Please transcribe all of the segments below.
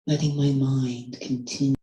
letting my mind continue.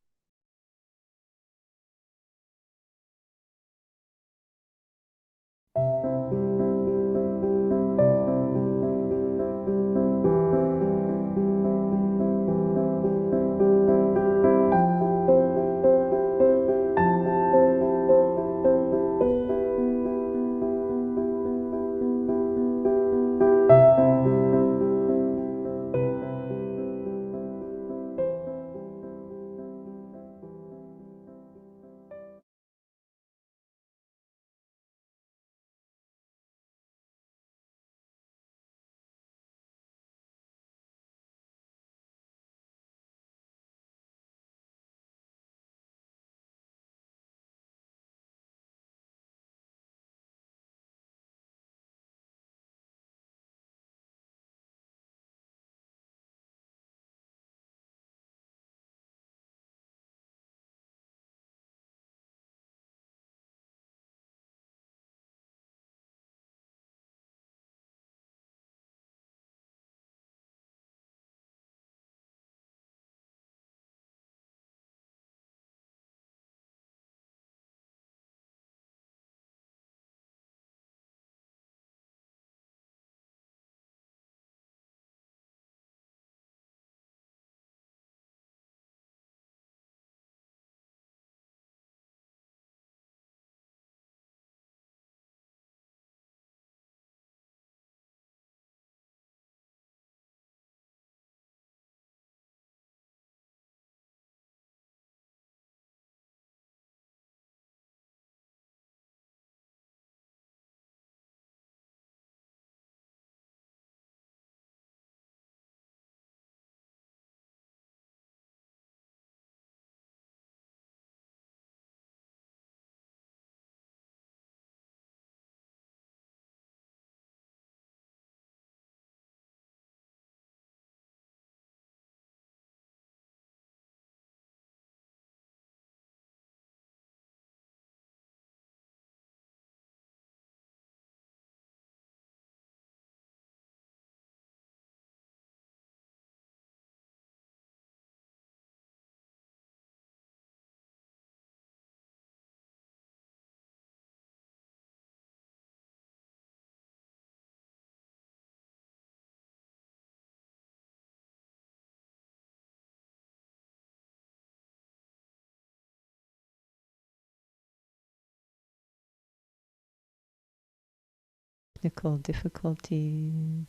Technical difficulties.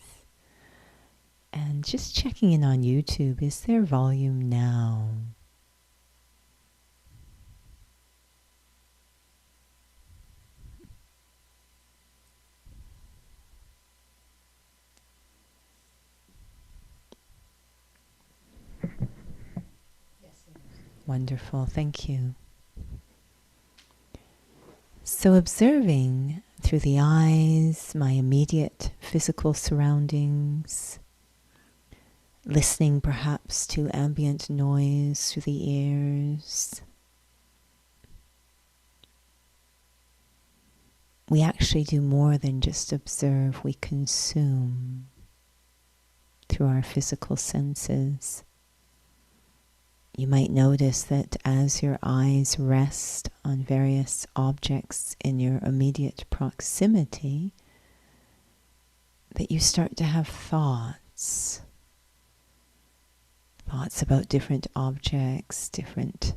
And just checking in on YouTube, is there volume now? Wonderful, thank you. So observing through the eyes, my immediate physical surroundings, listening perhaps to ambient noise through the ears. We actually do more than just observe, we consume through our physical senses. You might notice that as your eyes rest on various objects in your immediate proximity, that you start to have thoughts. Thoughts about different objects, different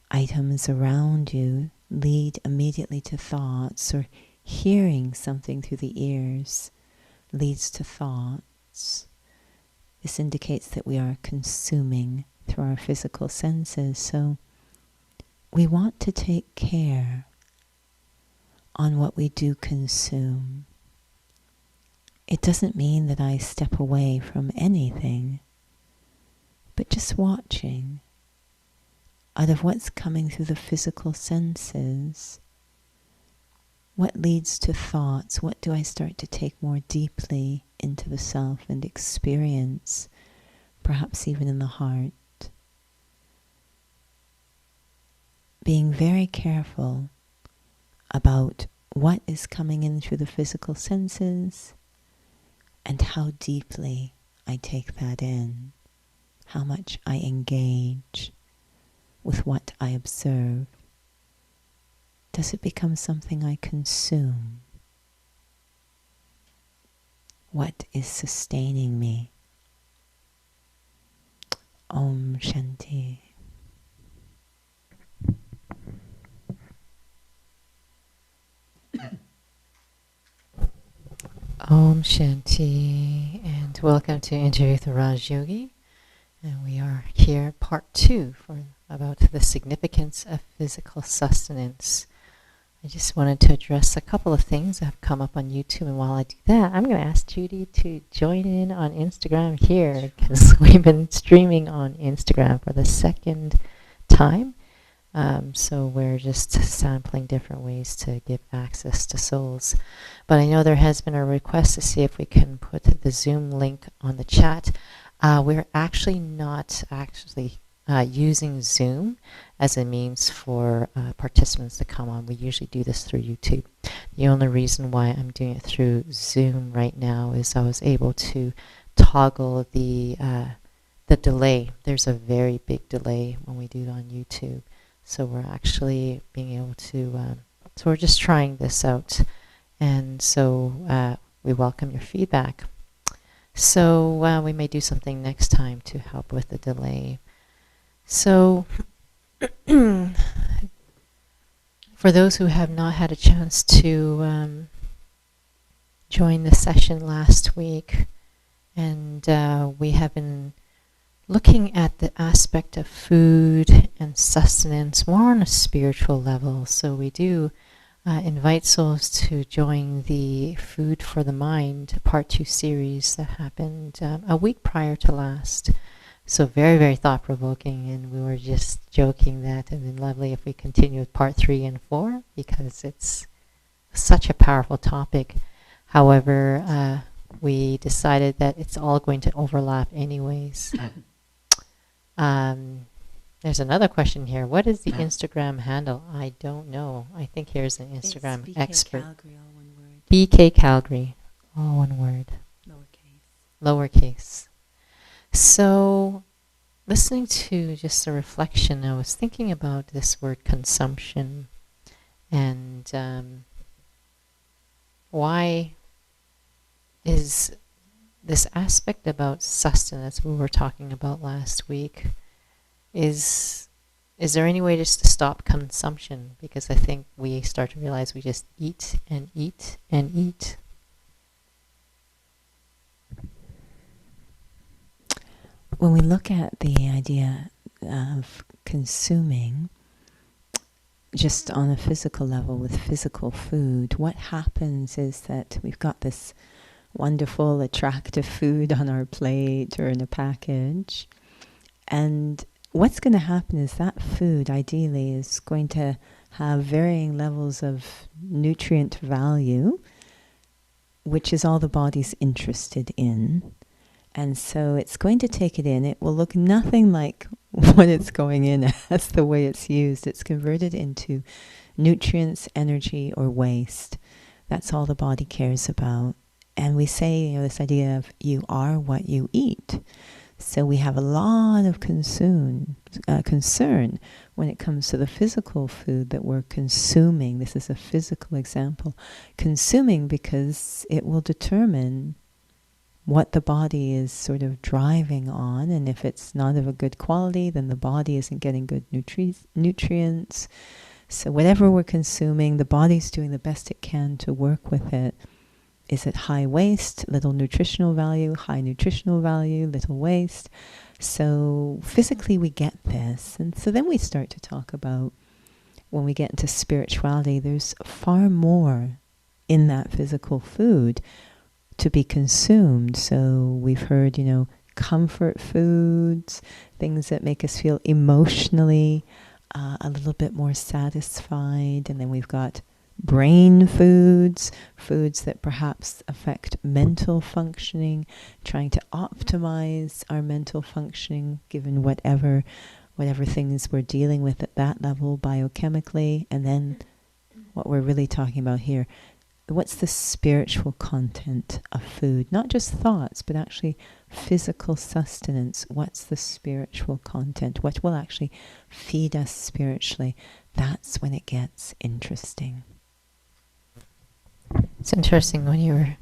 items around you lead immediately to thoughts, or hearing something through the ears leads to thoughts. This indicates that we are consuming through our physical senses. So we want to take care on what we do consume. It doesn't mean that I step away from anything, but just watching out of what's coming through the physical senses. What leads to thoughts? What do I start to take more deeply into the self and experience, perhaps even in the heart? Being very careful about what is coming in through the physical senses and how deeply I take that in. how much I engage with what I observe? Does it become something I consume? What is sustaining me? Om Shanti. Om Shanti, and welcome to Interview with Raj Yogi. And we are here, part 2, about the significance of physical sustenance. I just wanted to address a couple of things that have come up on YouTube, and while I do that, I'm going to ask Judy to join in on Instagram here, because we've been streaming on Instagram for the second time. So we're just sampling different ways to give access to souls. But I know there has been a request to see if we can put the Zoom link on the chat. We're actually not using Zoom as a means for participants to come on. We usually do this through YouTube. The only reason why I'm doing it through Zoom right now is I was able to toggle the delay. There's a very big delay when we do it on YouTube. So we're actually being able to, so we're just trying this out. And so we welcome your feedback. So we may do something next time to help with the delay. So for those who have not had a chance to join the session last week, and we have been looking at the aspect of food and sustenance more on a spiritual level. So we do invite souls to join the Food for the Mind Part 2 series that happened a week prior to last. So very, very thought-provoking, and we were just joking that it would be lovely if we continue with Part 3 and 4, because it's such a powerful topic. However, we decided that it's all going to overlap anyways. There's another question here. What is the Instagram handle? I don't know. I think here's an Instagram It's BK expert. Calgary, all one word. BK Calgary, all one word. Lowercase. Lowercase. So, listening to just a reflection, I was thinking about this word consumption, and why is this aspect about sustenance we were talking about last week, is there any way just to stop consumption? Because I think we start to realize we just eat and eat and eat. When we look at the idea of consuming just on a physical level with physical food, what happens is that we've got this wonderful, attractive food on our plate or in a package. And what's going to happen is that food, ideally, is going to have varying levels of nutrient value, which is all the body's interested in. And so it's going to take it in. It will look nothing like what it's going in as, the way it's used. It's converted into nutrients, energy, or waste. That's all the body cares about. And we say, this idea of you are what you eat. So we have a lot of concern when it comes to the physical food that we're consuming. This is a physical example. Consuming because it will determine what the body is sort of driving on. And if it's not of a good quality, then the body isn't getting good nutrients. So whatever we're consuming, the body's doing the best it can to work with it. Is it high waste, little nutritional value, high nutritional value, little waste? So physically we get this. And so then we start to talk about, when we get into spirituality, there's far more in that physical food to be consumed. So we've heard, comfort foods, things that make us feel emotionally a little bit more satisfied. And then we've got brain foods, foods that perhaps affect mental functioning, trying to optimize our mental functioning given whatever things we're dealing with at that level biochemically. And then what we're really talking about here, what's the spiritual content of food? Not just thoughts, but actually physical sustenance, what's the spiritual content, what will actually feed us spiritually, that's when it gets interesting. It's interesting when you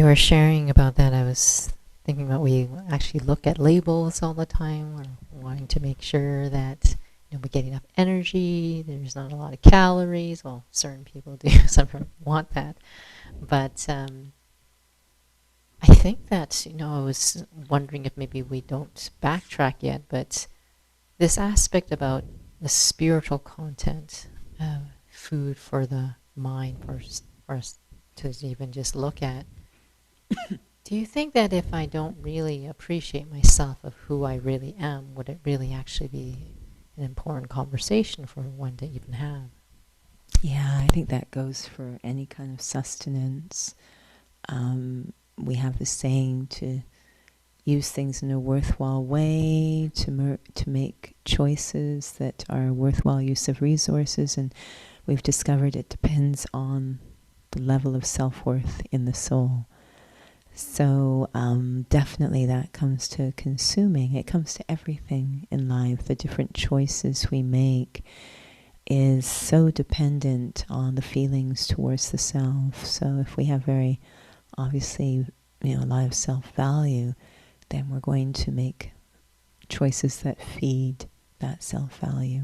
were sharing about that. I was thinking about we actually look at labels all the time. We're wanting to make sure that we get enough energy. There's not a lot of calories. Well, certain people do. Some people want that, but I think that I was wondering if maybe we don't backtrack yet, but this aspect about the spiritual content, food for the mind, for us to even just look at. Do you think that if I don't really appreciate myself of who I really am, would it really actually be an important conversation for one to even have? Yeah, I think that goes for any kind of sustenance. We have the saying to use things in a worthwhile way, to make choices that are worthwhile use of resources, and we've discovered it depends on the level of self-worth in the soul. So definitely that comes to consuming. It comes to everything in life. The different choices we make is so dependent on the feelings towards the self. So if we have very obviously a lot of self-value, then we're going to make choices that feed that self-value.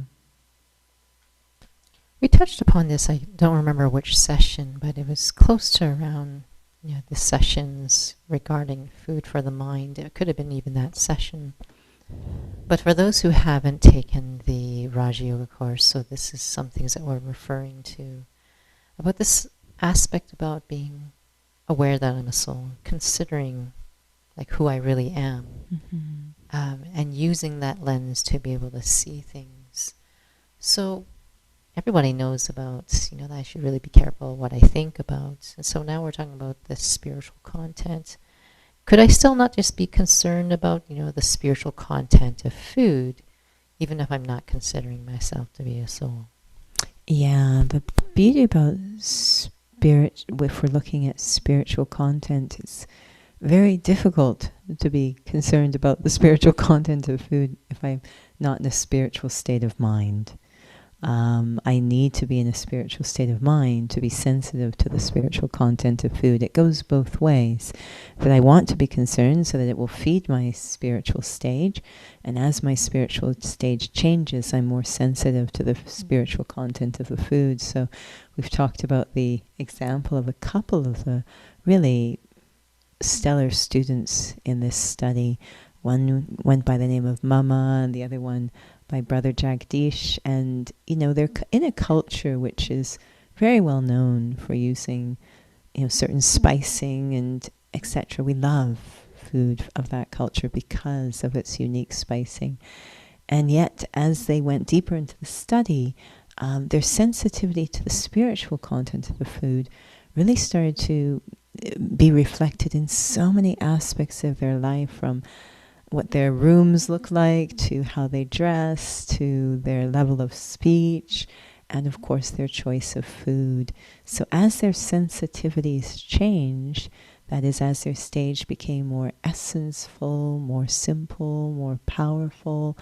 We touched upon this, I don't remember which session, but it was close to around the sessions regarding food for the mind. It could have been even that session. But for those who haven't taken the Raja Yoga course, so this is some things that we're referring to, about this aspect about being aware that I'm a soul, considering like who I really am, and using that lens to be able to see things. So everybody knows about, that I should really be careful what I think about. And so now we're talking about the spiritual content. Could I still not just be concerned about, the spiritual content of food, even if I'm not considering myself to be a soul? Yeah, the beauty about spirit, if we're looking at spiritual content, it's very difficult to be concerned about the spiritual content of food if I'm not in a spiritual state of mind. I need to be in a spiritual state of mind to be sensitive to the spiritual content of food. It goes both ways. But I want to be concerned so that it will feed my spiritual stage. And as my spiritual stage changes, I'm more sensitive to the spiritual content of the food. So we've talked about the example of a couple of the really stellar students in this study. One went by the name of Mama, and the other one by Brother Jagdish, and they're in a culture which is very well known for using certain spicing and etc. We love food of that culture because of its unique spicing, and yet as they went deeper into the study, their sensitivity to the spiritual content of the food really started to be reflected in so many aspects of their life, from what their rooms look like, to how they dress, to their level of speech, and of course their choice of food. So as their sensitivities changed, that is, as their stage became more essence-full, more simple, more powerful,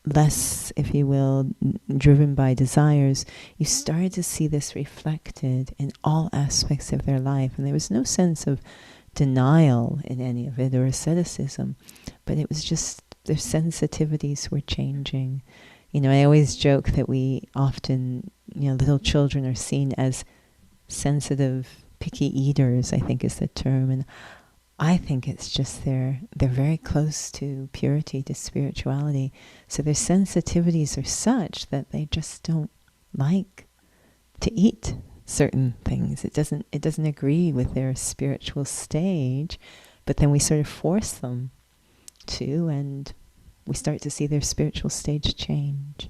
less, if you will, driven by desires, you started to see this reflected in all aspects of their life. And there was no sense of denial in any of it or asceticism, but it was just their sensitivities were changing. I always joke that we often, little children are seen as sensitive, picky eaters, I think is the term, and I think it's just they're very close to purity, to spirituality, so their sensitivities are such that they just don't like to eat certain things. It doesn't agree with their spiritual stage, but then we sort of force them to, and we start to see their spiritual stage change.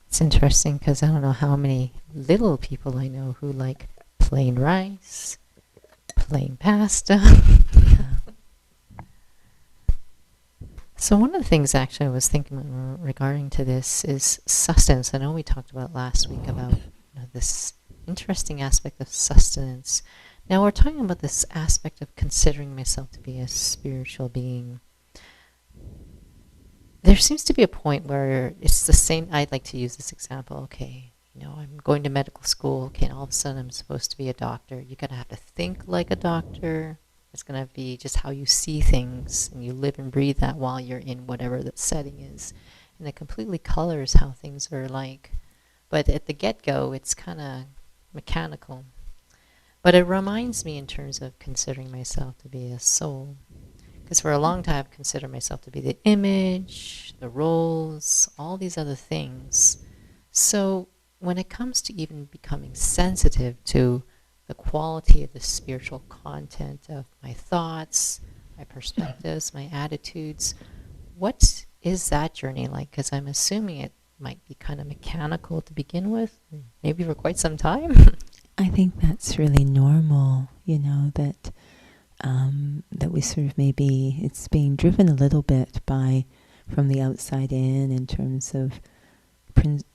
It's interesting because I don't know how many little people I know who like plain rice, plain pasta. So one of the things actually I was thinking regarding to this is sustenance. I know we talked about last week about this interesting aspect of sustenance. Now we're talking about this aspect of considering myself to be a spiritual being. There seems to be a point where it's the same. I'd like to use this example. Okay, I'm going to medical school. Okay, and all of a sudden I'm supposed to be a doctor. You're going to have to think like a doctor. It's going to be just how you see things, and you live and breathe that while you're in whatever the setting is. And it completely colors how things are like. But at the get-go, it's kind of mechanical. But it reminds me in terms of considering myself to be a soul. Because for a long time, I've considered myself to be the image, the roles, all these other things. So when it comes to even becoming sensitive to the quality of the spiritual content of my thoughts, my perspectives, my attitudes, what is that journey like? Because I'm assuming it might be kind of mechanical to begin with, maybe for quite some time. I think that's really normal, that that we sort of maybe it's being driven a little bit by from the outside in terms of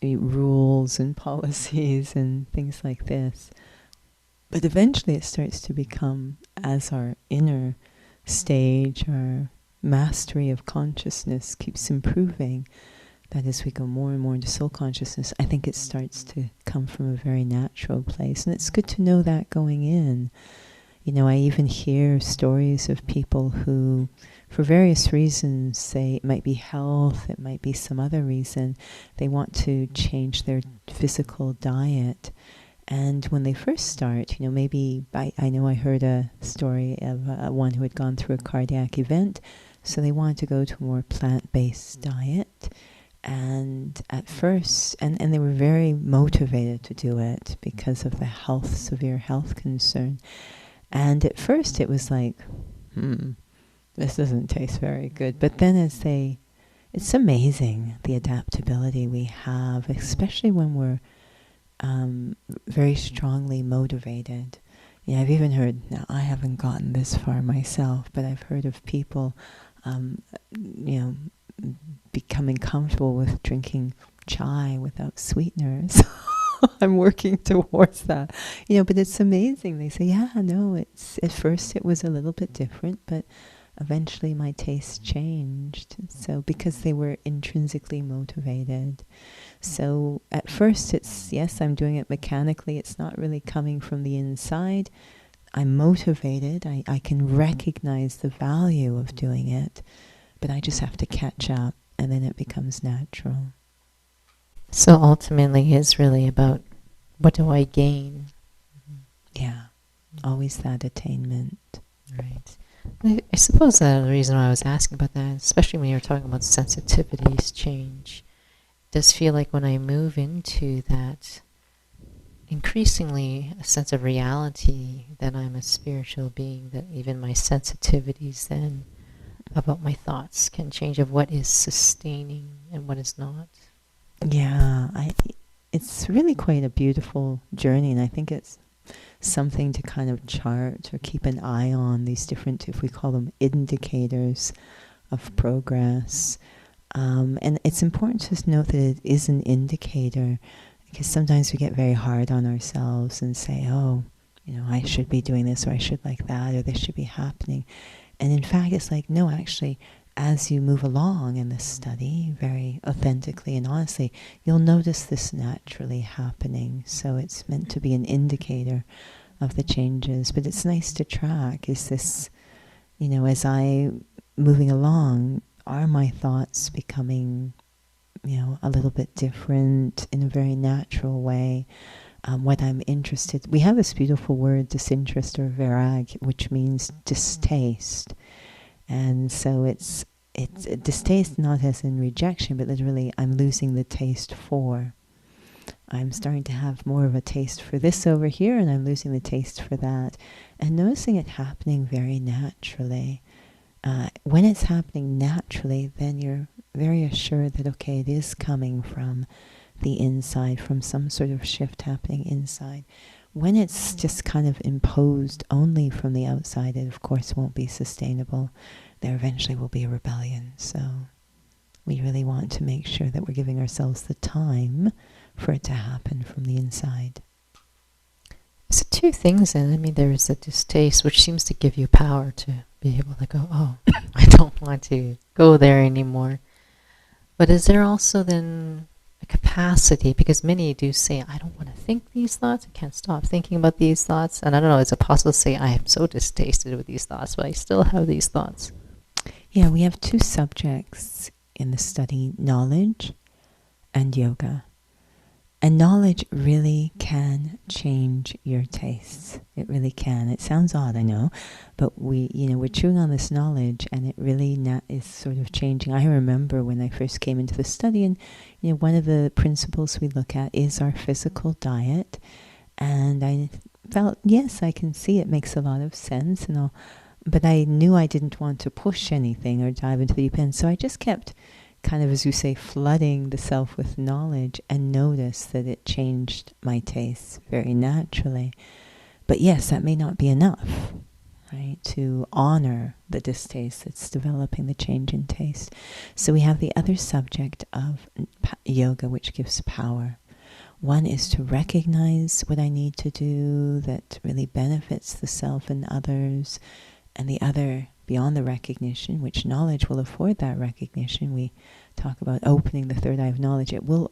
rules and policies and things like this. But eventually it starts to become, as our inner stage, our mastery of consciousness keeps improving, that as we go more and more into soul consciousness, I think it starts to come from a very natural place. And it's good to know that going in. I even hear stories of people who, for various reasons, say it might be health, it might be some other reason, they want to change their physical diet. And when they first start, maybe I know I heard a story of one who had gone through a cardiac event, so they wanted to go to a more plant-based diet. And at first, and they were very motivated to do it because of the severe health concern. And at first it was like, this doesn't taste very good. But then it's amazing the adaptability we have, especially when we're very strongly motivated. I've even heard, now I haven't gotten this far myself, but I've heard of people, becoming comfortable with drinking chai without sweeteners. I'm working towards that, but it's amazing. They say, it's at first it was a little bit different, but eventually my taste changed. So because they were intrinsically motivated. So at first it's, yes, I'm doing it mechanically. It's not really coming from the inside. I'm motivated. I can recognize the value of doing it, but I just have to catch up, and then it becomes natural. So ultimately it's really about, what do I gain? Yeah, always that attainment. Right. I suppose the reason why I was asking about that, especially when you're talking about sensitivities change, it does feel like when I move into that increasingly a sense of reality that I'm a spiritual being, that even my sensitivities then about my thoughts can change of what is sustaining and what is not. Yeah, it's really quite a beautiful journey, and I think it's something to kind of chart or keep an eye on, these different, if we call them indicators of progress. And it's important to note that it is an indicator, because sometimes we get very hard on ourselves and say, I should be doing this, or I should like that, or this should be happening. And in fact, it's like, no, actually, as you move along in this study, very authentically and honestly, you'll notice this naturally happening. So it's meant to be an indicator of the changes. But it's nice to track. Is this, as I moving along, are my thoughts becoming, a little bit different in a very natural way? What I'm interested, we have this beautiful word, disinterest or virag, which means distaste. And so it's distaste not as in rejection, but literally I'm losing the taste for. I'm starting to have more of a taste for this over here, and I'm losing the taste for that. And noticing it happening very naturally. When it's happening naturally, then you're very assured that, okay, it is coming from the inside, from some sort of shift happening inside. When it's just kind of imposed only from the outside, it of course won't be sustainable. There eventually will be a rebellion. So we really want to make sure that we're giving ourselves the time for it to happen from the inside. So two things, and I mean, there is a distaste, which seems to give you power to be able to go, oh, I don't want to go there anymore. But is there also then a capacity, because many do say, I don't want to think these thoughts, I can't stop thinking about these thoughts, and I don't know, is it possible to say, I am so distasted with these thoughts, but I still have these thoughts? Yeah, we have two subjects in the study, knowledge and yoga. And knowledge really can change your tastes. It really can. It sounds odd, I know, but we're chewing on this knowledge, and it really is sort of changing. I remember when I first came into the study, and one of the principles we look at is our physical diet, and I felt, yes, I can see it makes a lot of sense and all, but I knew I didn't want to push anything or dive into the deep end, so I just kept kind of, as you say, flooding the self with knowledge, and notice that it changed my tastes very naturally. But yes, that may not be enough, right, to honor the distaste that's developing, the change in taste. So we have the other subject of yoga, which gives power. One is to recognize what I need to do that really benefits the self and others, and the other, beyond the recognition, which knowledge will afford that recognition. We talk about opening the third eye of knowledge. It will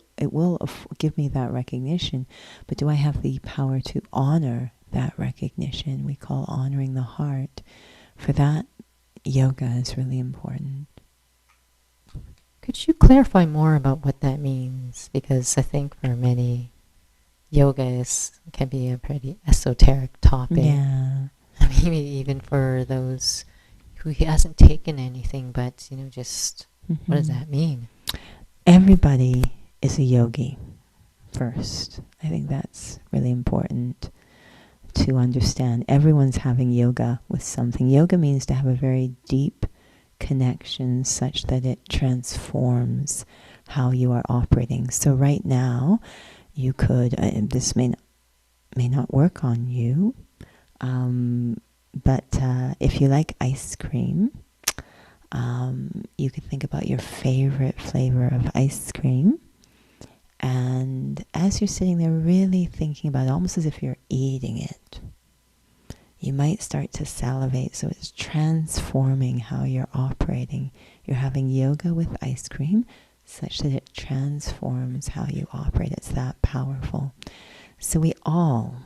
give me that recognition, but do I have the power to honor that recognition? We call honoring the heart. For that, yoga is really important. Could you clarify more about what that means? Because I think for many, yoga can be a pretty esoteric topic. Yeah. Maybe even for those who hasn't taken anything, but just what does that mean? Everybody is a yogi first. I think that's really important to understand. Everyone's having yoga with something. Yoga means to have a very deep connection such that it transforms how you are operating. So right now, you could, this may not work on you, but if you like ice cream, you could think about your favorite flavor of ice cream. And as you're sitting there really thinking about it, almost as if you're eating it, you might start to salivate. So it's transforming how you're operating. You're having yoga with ice cream such that it transforms how you operate. It's that powerful. So we all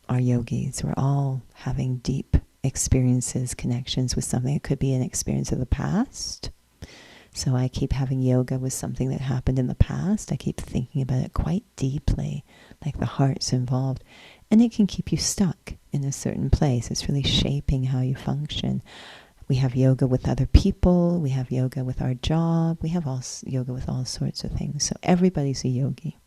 are yogis. We're all having deep experiences, connections with something. It could be an experience of the past. So I keep having yoga with something that happened in the past. I keep thinking about it quite deeply, like the heart's involved. And it can keep you stuck in a certain place. It's really shaping how you function. We have yoga with other people. We have yoga with our job. We have yoga with all sorts of things. So everybody's a yogi.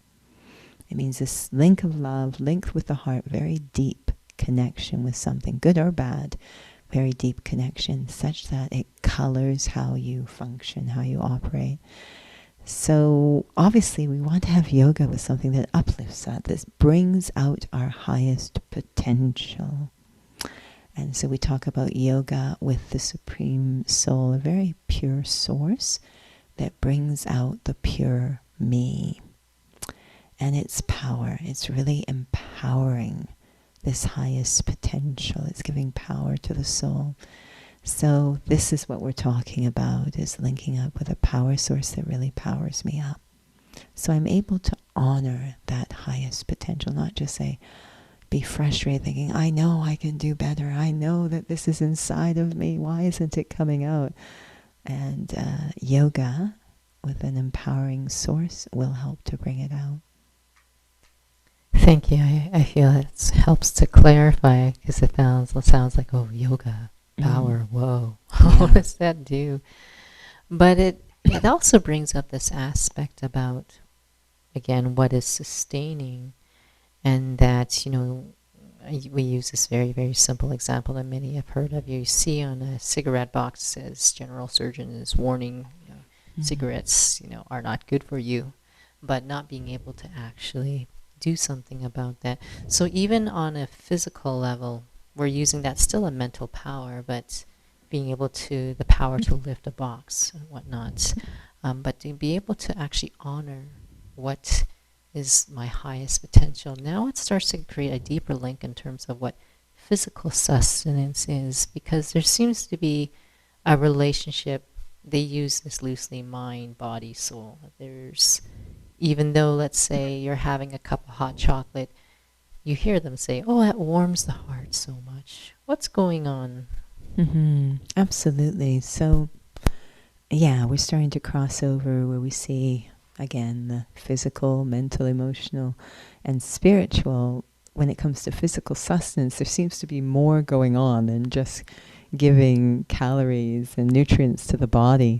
It means this link of love, linked with the heart, very deep connection with something, good or bad, very deep connection, such that it colors how you function, how you operate. So obviously we want to have yoga with something that uplifts us, that brings out our highest potential. And so we talk about yoga with the Supreme Soul, a very pure source that brings out the pure me. And its power, it's really empowering this highest potential. It's giving power to the soul. So this is what we're talking about, is linking up with a power source that really powers me up. So I'm able to honor that highest potential, not just be frustrated thinking, I know I can do better. I know that this is inside of me. Why isn't it coming out? And yoga with an empowering source will help to bring it out. Thank you. I feel it helps to clarify, because it sounds like, oh, yoga, power, whoa. What does that do? But it also brings up this aspect about, again, what is sustaining, and that, we use this very, very simple example that many have heard of. You see on a cigarette box says general surgeon is warning, cigarettes, are not good for you, but not being able to actually do something about that. So even on a physical level, we're using that, still a mental power, but being able to, the power to lift a box and whatnot. But to be able to actually honor what is my highest potential. Now it starts to create a deeper link in terms of what physical sustenance is, because there seems to be a relationship. They use this loosely: mind, body, soul. There's, even though, let's say, you're having a cup of hot chocolate, you hear them say, oh, that warms the heart so much. What's going on? Absolutely. So, yeah, we're starting to cross over where we see, again, the physical, mental, emotional, and spiritual. When it comes to physical sustenance, there seems to be more going on than just giving calories and nutrients to the body.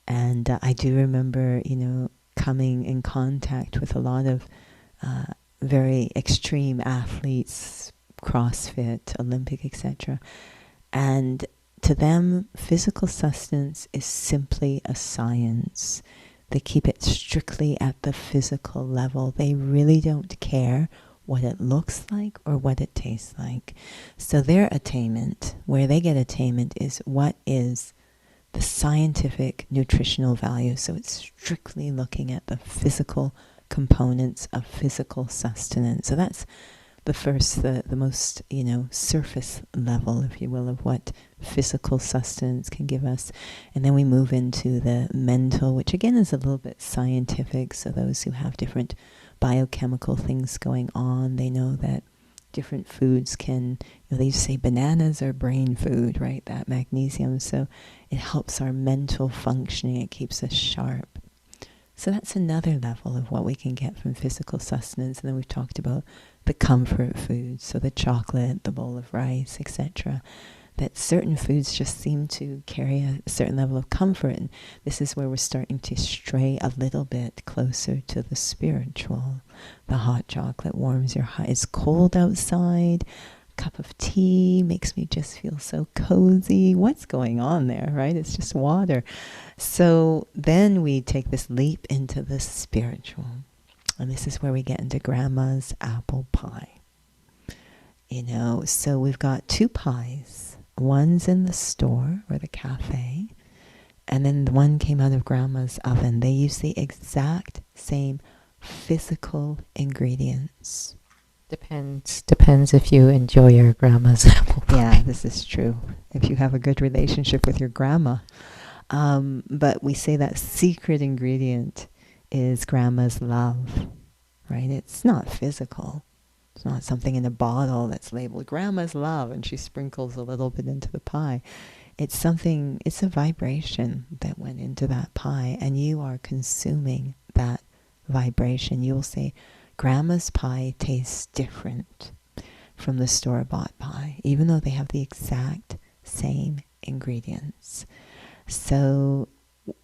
And I do remember, coming in contact with a lot of very extreme athletes, CrossFit, Olympic, etc. And to them, physical sustenance is simply a science. They keep it strictly at the physical level. They really don't care what it looks like or what it tastes like. So their attainment, where they get attainment, is what is the scientific nutritional value. So it's strictly looking at the physical components of physical sustenance. So that's the first, the most, surface level, if you will, of what physical sustenance can give us. And then we move into the mental, which again is a little bit scientific. So those who have different biochemical things going on, they know that different foods can, they say bananas are brain food, right? That magnesium. So it helps our mental functioning. It keeps us sharp. So that's another level of what we can get from physical sustenance. And then we've talked about the comfort foods, so the chocolate, the bowl of rice, etc. That certain foods just seem to carry a certain level of comfort. And this is where we're starting to stray a little bit closer to the spiritual. The hot chocolate warms your heart. It's cold outside. A cup of tea makes me just feel so cozy. What's going on there, right? It's just water. So then we take this leap into the spiritual. And this is where we get into grandma's apple pie. So we've got two pies. One's in the store or the cafe, and then the one came out of grandma's oven. They use the exact same physical ingredients. Depends if you enjoy your grandma's apple pie. Yeah, this is true. If you have a good relationship with your grandma. But we say that secret ingredient is grandma's love, right? It's not physical. It's not something in a bottle that's labeled grandma's love and she sprinkles a little bit into the pie. It's something, it's a vibration that went into that pie, and you are consuming that vibration. You'll say, grandma's pie tastes different from the store-bought pie, even though they have the exact same ingredients. So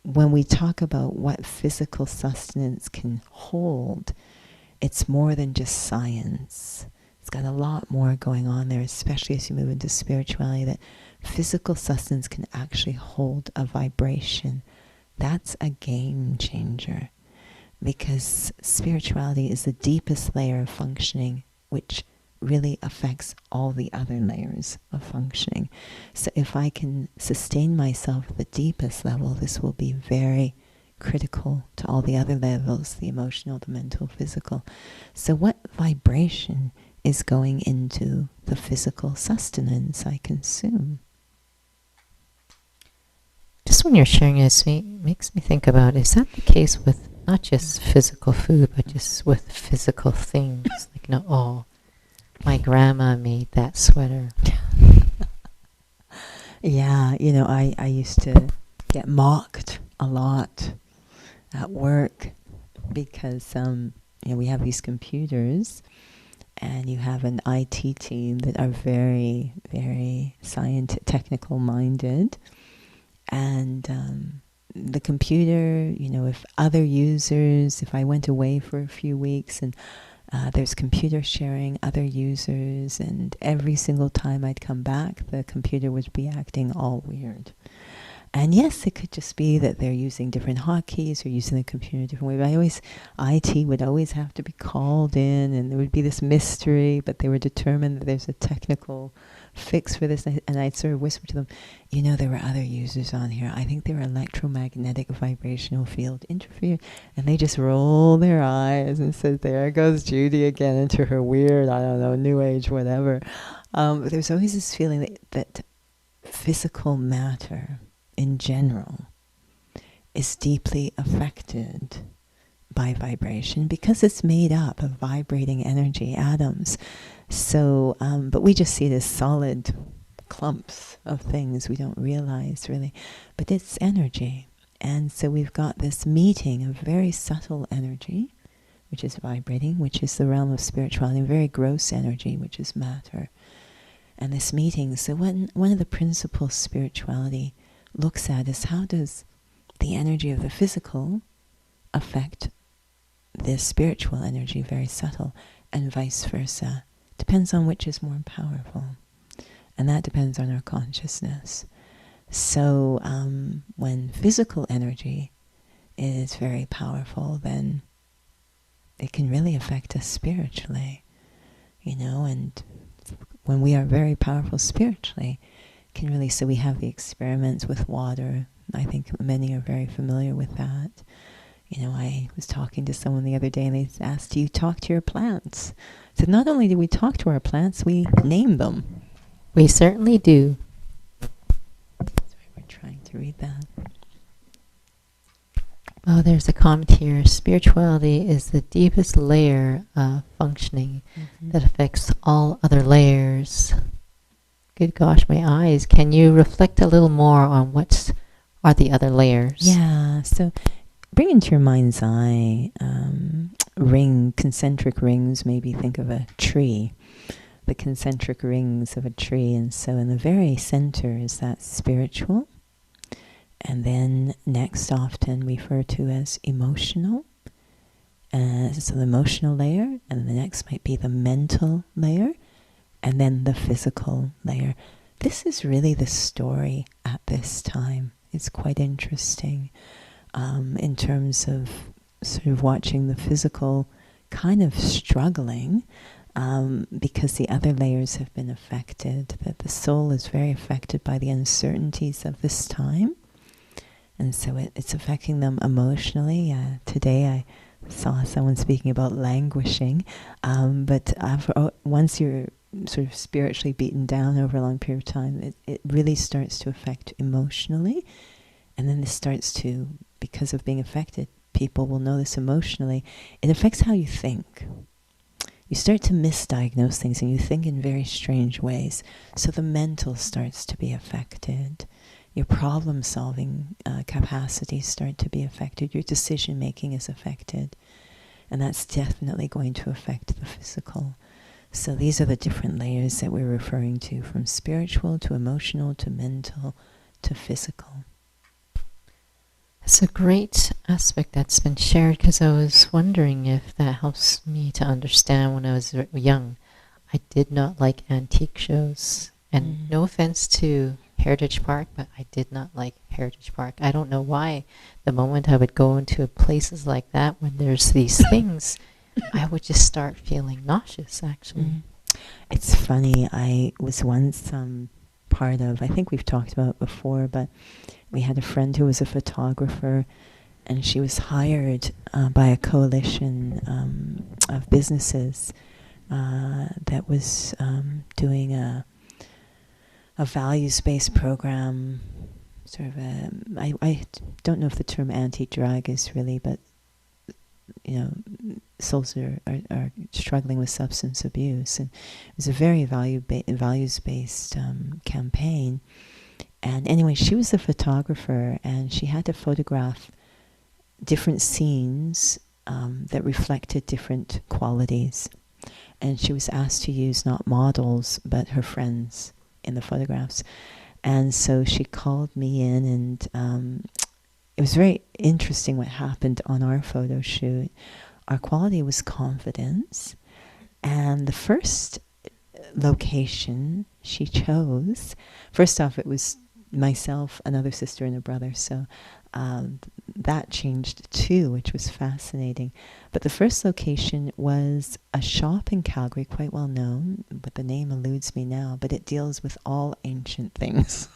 when we talk about what physical sustenance can hold, it's more than just science. It's got a lot more going on there, especially as you move into spirituality, that physical sustenance can actually hold a vibration. That's a game changer, because spirituality is the deepest layer of functioning, which really affects all the other layers of functioning. So if I can sustain myself at the deepest level, this will be very critical to all the other levels, the emotional, the mental, physical. So what vibration is going into the physical sustenance I consume? Just when you're sharing this, makes me think about, is that the case with not just physical food, but just with physical things? Like, oh, my grandma made that sweater. Yeah, I used to get mocked a lot at work because, we have these computers, and you have an IT team that are very, very technical minded. And the computer, if other users, if I went away for a few weeks and there's computer sharing, other users, and every single time I'd come back, the computer would be acting all weird. And yes, it could just be that they're using different hotkeys or using the computer in a different way. But IT would always have to be called in, and there would be this mystery, but they were determined that there's a technical fix for this. And I'd sort of whisper to them, there were other users on here. I think they were electromagnetic vibrational field interfere. And they just roll their eyes and said, there goes Judy again into her weird, I don't know, new age, whatever. But there's always this feeling that physical matter in general is deeply affected by vibration because it's made up of vibrating energy atoms. So, but we just see it as solid clumps of things we don't realize really, but it's energy. And so we've got this meeting of very subtle energy, which is vibrating, which is the realm of spirituality, and very gross energy, which is matter. And this meeting, so one of the principles spirituality looks at is how does the energy of the physical affect the spiritual energy, very subtle, and vice versa. Depends on which is more powerful. And that depends on our consciousness. So when physical energy is very powerful, then it can really affect us spiritually, and when we are very powerful spiritually, can really, so we have the experiments with water. I think many are very familiar with that. I was talking to someone the other day and they asked, do you talk to your plants? I said, not only do we talk to our plants, we name them. We certainly do. Sorry, we're trying to read that. Oh, there's a comment here. Spirituality is the deepest layer of functioning that affects all other layers. Good gosh, my eyes. Can you reflect a little more on what are the other layers? Yeah, so bring into your mind's eye concentric rings. Maybe think of a tree, the concentric rings of a tree. And so in the very center is that spiritual. And then next often refer to as emotional. So the emotional layer, and the next might be the mental layer, and then the physical layer. This is really the story at this time. It's quite interesting in terms of sort of watching the physical kind of struggling because the other layers have been affected, that the soul is very affected by the uncertainties of this time. And so it's affecting them emotionally. Today I saw someone speaking about languishing, but once you're sort of spiritually beaten down over a long period of time, it really starts to affect emotionally. And then this starts to, because of being affected, people will know this emotionally. It affects how you think. You start to misdiagnose things and you think in very strange ways. So the mental starts to be affected. Your problem-solving capacities start to be affected. Your decision-making is affected. And that's definitely going to affect the physical. So these are the different layers that we're referring to, from spiritual to emotional to mental to physical. It's a great aspect that's been shared, because I was wondering if that helps me to understand when I was young. I did not like antique shows. And no offense to Heritage Park, but I did not like Heritage Park. I don't know why. The moment I would go into places like that, when there's these things, I would just start feeling nauseous, actually. It's funny. I was once part of, I think we've talked about it before, but we had a friend who was a photographer, and she was hired by a coalition of businesses that was doing a values-based program, sort of I don't know if the term anti-drug is really, but souls are struggling with substance abuse, and it was a very values-based campaign. And anyway, she was a photographer, and she had to photograph different scenes that reflected different qualities. And she was asked to use not models, but her friends in the photographs. And so she called me in, and it was very interesting what happened on our photo shoot. Our quality was confidence. And the first location she chose, first off, it was myself, another sister, and a brother. So that changed too, which was fascinating. But the first location was a shop in Calgary, quite well known, but the name eludes me now, but it deals with all ancient things.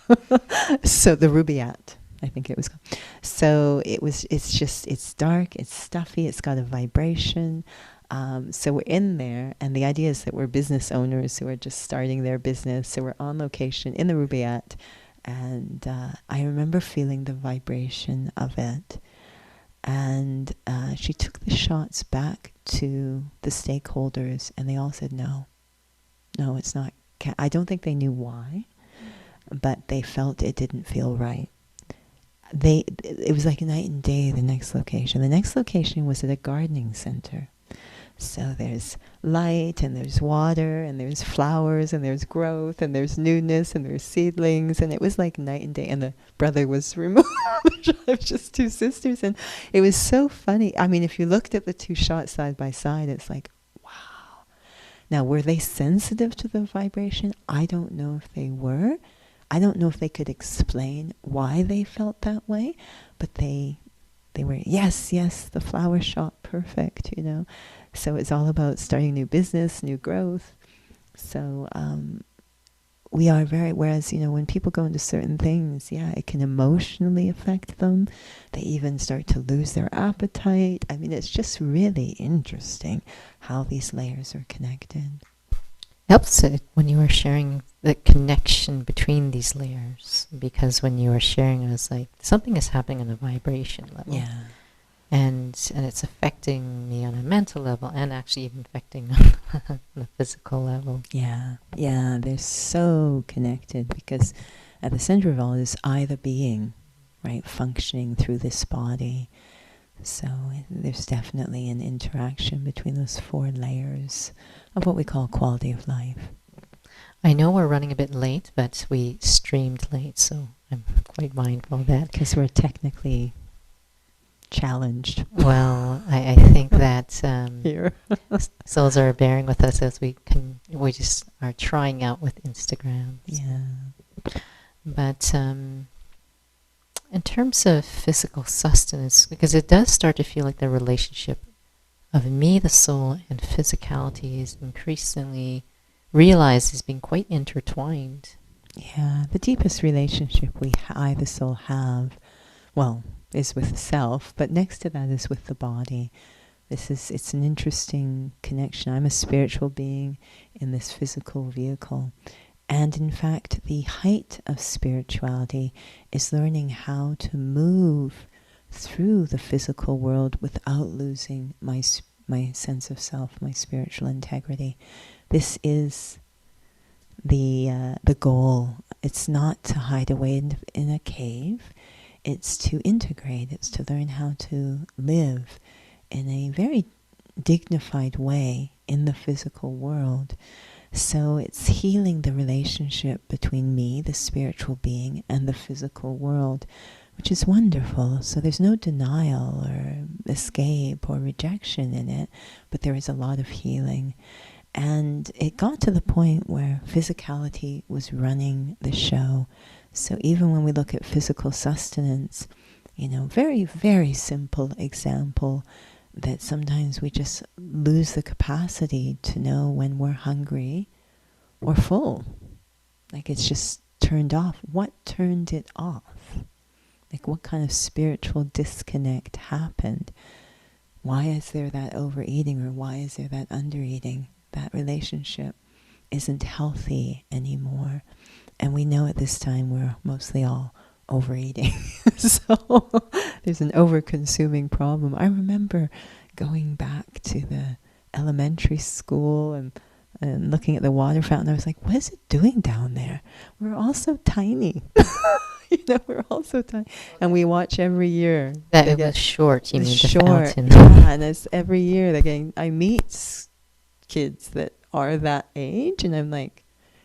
So the Rubaiyat, I think it was called. So it's dark, it's stuffy, it's got a vibration. So we're in there, and the idea is that we're business owners who are just starting their business. So we're on location in the Rubaiyat, and I remember feeling the vibration of it. And she took the shots back to the stakeholders, and they all said, no, it's not. I don't think they knew why, but they felt it didn't feel right. It was like a night and day, the next location. The next location was at a gardening center. So there's light, and there's water, and there's flowers, and there's growth, and there's newness, and there's seedlings, and it was like night and day. And the brother was removed. It was just two sisters, and it was so funny. I mean, if you looked at the two shots side by side, it's like, wow. Now, were they sensitive to the vibration? I don't know if they were. I don't know if they could explain why they felt that way, but they were, yes, the flower shop, perfect, you know. So it's all about starting new business, new growth. So we are whereas, you know, when people go into certain things, it can emotionally affect them. They even start to lose their appetite. I mean, it's just really interesting how these layers are connected. Helps it when you were sharing the connection between these layers, because when you were sharing, it was like something is happening on a vibration level. Yeah. And it's affecting me on a mental level, and actually even affecting on the physical level. Yeah, they're so connected, because at the center of all is I, the being, right, functioning through this body. So there's definitely an interaction between those four layers of what we call quality of life. I know we're running a bit late, but we streamed late, so I'm quite mindful of that. Because we're technically challenged. Well, I think that Here. souls are bearing with us as we just are trying out with Instagram. Yeah. But in terms of physical sustenance, because it does start to feel like the relationship of me, the soul, and physicality is increasingly realized as being quite intertwined. Yeah, the deepest relationship I, the soul, have, well, is with the self, but next to that is with the body. It's an interesting connection. I'm a spiritual being in this physical vehicle. And in fact, the height of spirituality is learning how to move through the physical world without losing my sense of self, my spiritual integrity. This is the goal. It's not to hide away in a cave. It's to integrate. It's to learn how to live in a very dignified way in the physical world. So it's healing the relationship between me, the spiritual being, and the physical world, which is wonderful. So there's no denial or escape or rejection in it, but there is a lot of healing. And it got to the point where physicality was running the show. So even when we look at physical sustenance, you know, very, very simple example that sometimes we just lose the capacity to know when we're hungry or full. Like it's just turned off. What turned it off? Like what kind of spiritual disconnect happened? Why is there that overeating, or why is there that undereating? That relationship isn't healthy anymore. And we know at this time we're mostly all overeating. So there's an over-consuming problem. I remember going back to the elementary school and looking at the water fountain. I was like, what is it doing down there? We're all so tiny. You know, we're all so tiny. And we watch every year. That it was short, you mean, the short, fountain. yeah, and it's every year I meet kids that are that age, and I'm like,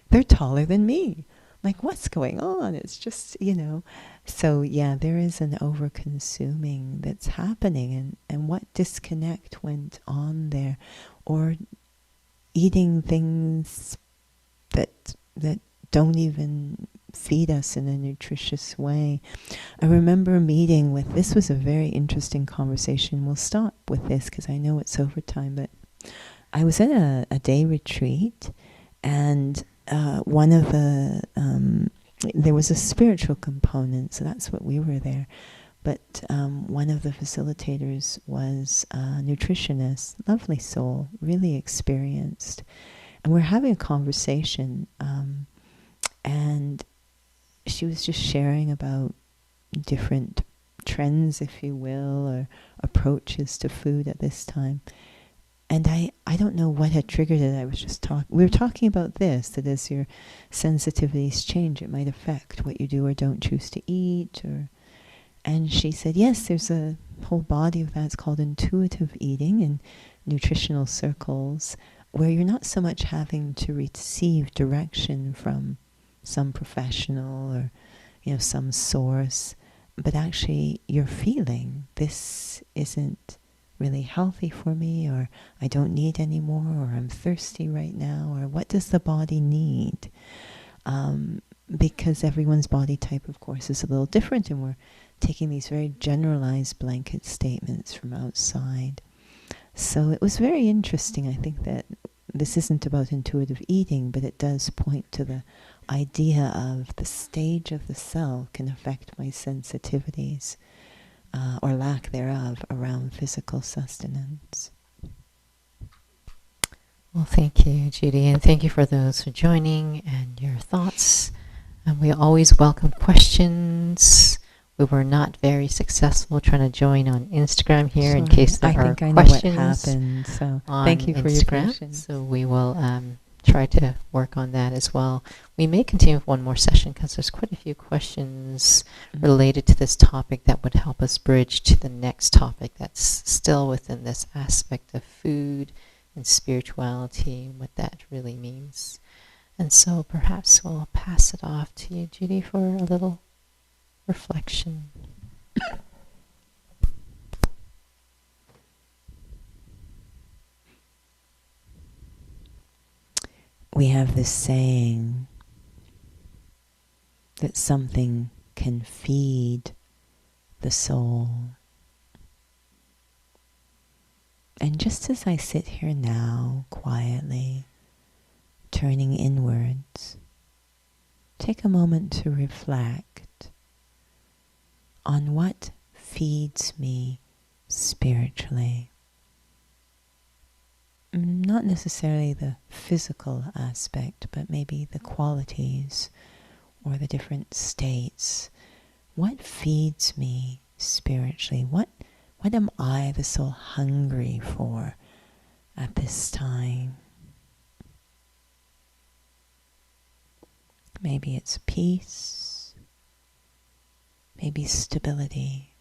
they're taller than me. Like, what's going on? It's just, you know. So, yeah, there is an over-consuming that's happening. And what disconnect went on there? Or eating things that don't even feed us in a nutritious way. I remember meeting with, this was a very interesting conversation. We'll stop with this because I know it's overtime, but I was at a day retreat, and one of the, there was a spiritual component, so that's what we were there. But one of the facilitators was a nutritionist, lovely soul, really experienced. And we're having a conversation, and she was just sharing about different trends, if you will, or approaches to food at this time. And I don't know what had triggered it. I was just we were talking about this, that as your sensitivities change, it might affect what you do or don't choose to eat. And she said, yes, there's a whole body of that. It's called intuitive eating in nutritional circles, where you're not so much having to receive direction from some professional or, some source, but actually you're feeling this isn't really healthy for me, or I don't need any more, or I'm thirsty right now, or what does the body need? Because everyone's body type, of course, is a little different, and we're taking these very generalized blanket statements from outside. So it was very interesting. I think that this isn't about intuitive eating, but it does point to the idea of the stage of the cell can affect my sensitivities, or lack thereof, around physical sustenance. Well, thank you, Judy, and thank you for those for joining and your thoughts. And we always welcome questions. We were not very successful trying to join on Instagram here. Sorry, in case there are questions. I think I know what happened, so thank you for Instagram, your patience. So we will try to work on that as well. We may continue with one more session because there's quite a few questions related to this topic that would help us bridge to the next topic that's still within this aspect of food and spirituality and what that really means. And so perhaps we'll pass it off to you, Judy, for a little reflection. We have this saying that something can feed the soul. And just as I sit here now, quietly, turning inwards, take a moment to reflect on what feeds me spiritually. Not necessarily the physical aspect, but maybe the qualities or the different states. What feeds me spiritually? What am I, the soul, hungry for at this time? Maybe it's peace, maybe stability,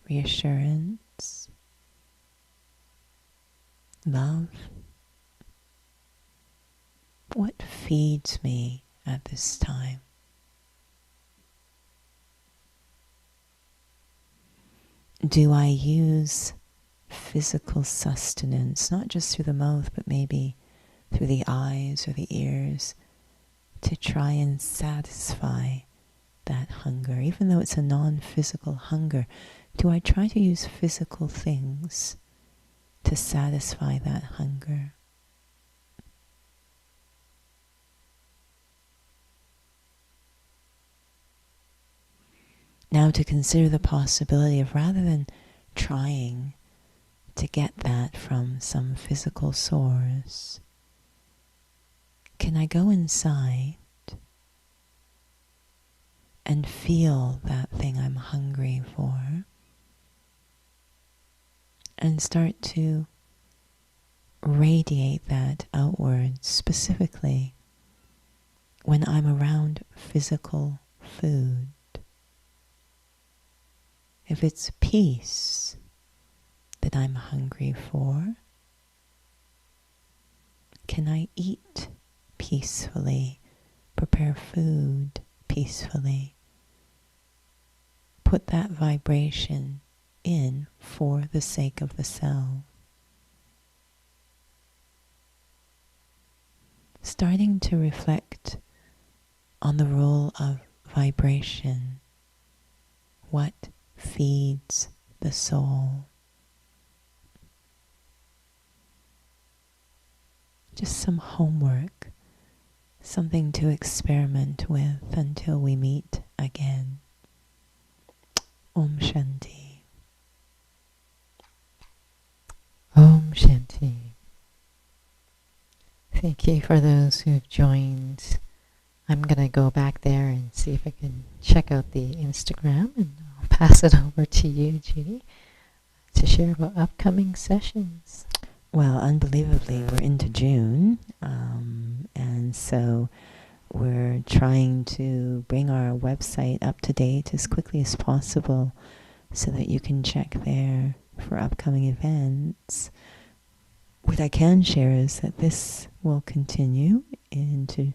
reassurance, love. What feeds me at this time? Do I use physical sustenance, not just through the mouth, but maybe through the eyes or the ears, to try and satisfy that hunger? Even though it's a non-physical hunger, do I try to use physical things to satisfy that hunger? Now to consider the possibility of, rather than trying to get that from some physical source, can I go inside and feel that thing I'm hungry for and start to radiate that outward, specifically when I'm around physical food? If it's peace that I'm hungry for, can I eat peacefully, prepare food peacefully, put that vibration in for the sake of the cell? Starting to reflect on the role of vibration. What feeds the soul? Just some homework, something to experiment with until we meet again. Om Shanti. Om Shanti. Thank you for those who have joined. I'm going to go back there and see if I can check out the Instagram, and I'll pass it over to you, Judy, to share about upcoming sessions. Well, unbelievably, we're into June, and so we're trying to bring our website up to date as quickly as possible so that you can check there for upcoming events. What I can share is that this will continue until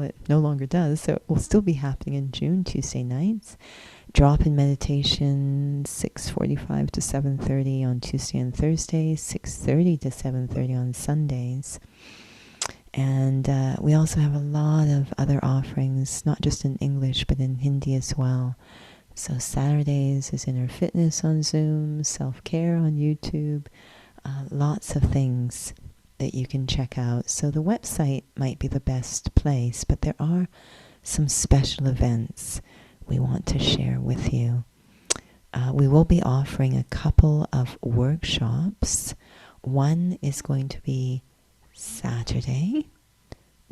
it no longer does. So it will still be happening in June, Tuesday nights. Drop-in meditation, 6:45 to 7:30 on Tuesday and Thursdays, 6:30 to 7:30 on Sundays. And we also have a lot of other offerings, not just in English, but in Hindi as well. So Saturdays is Inner Fitness on Zoom, Self-Care on YouTube, lots of things that you can check out. So the website might be the best place, but there are some special events we want to share with you. We will be offering a couple of workshops. One is going to be Saturday,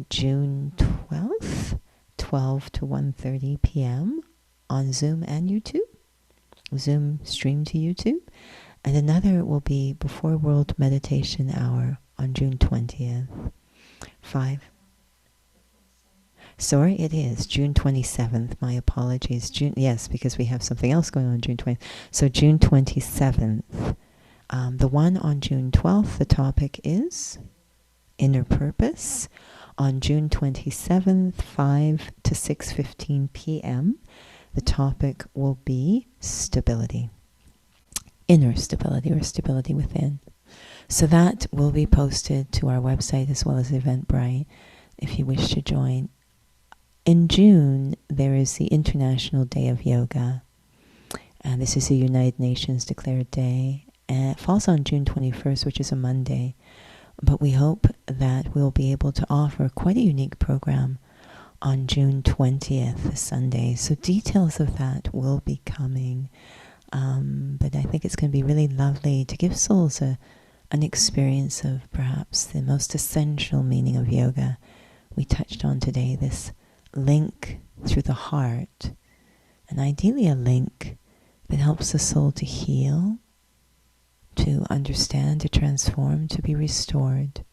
June 12th, 12 to 1:30 p.m. on Zoom and YouTube. Zoom stream to YouTube. And another will be before World Meditation Hour on June 20th. Sorry, it is June 27th. My apologies. Yes, because we have something else going on June 20th. So June 27th. The one on June 12th, the topic is Inner Purpose. On June 27th, 5 to 6:15 p.m., the topic will be stability. Inner stability, or stability within. So that will be posted to our website as well as Eventbrite if you wish to join. In June, there is the International Day of Yoga. And this is a United Nations declared day. And it falls on June 21st, which is a Monday. But we hope that we'll be able to offer quite a unique program on June 20th, a Sunday. So details of that will be coming. But I think it's going to be really lovely to give souls an experience of perhaps the most essential meaning of yoga. We touched on today this link through the heart, and ideally a link that helps the soul to heal, to understand, to transform, to be restored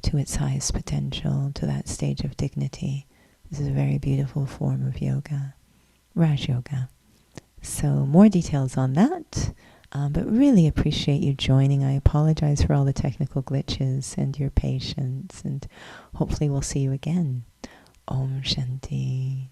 to its highest potential, to that stage of dignity. This is a very beautiful form of yoga, Raj Yoga. So more details on that, but really appreciate you joining. I apologize for all the technical glitches and your patience, and hopefully we'll see you again. Om Shanti.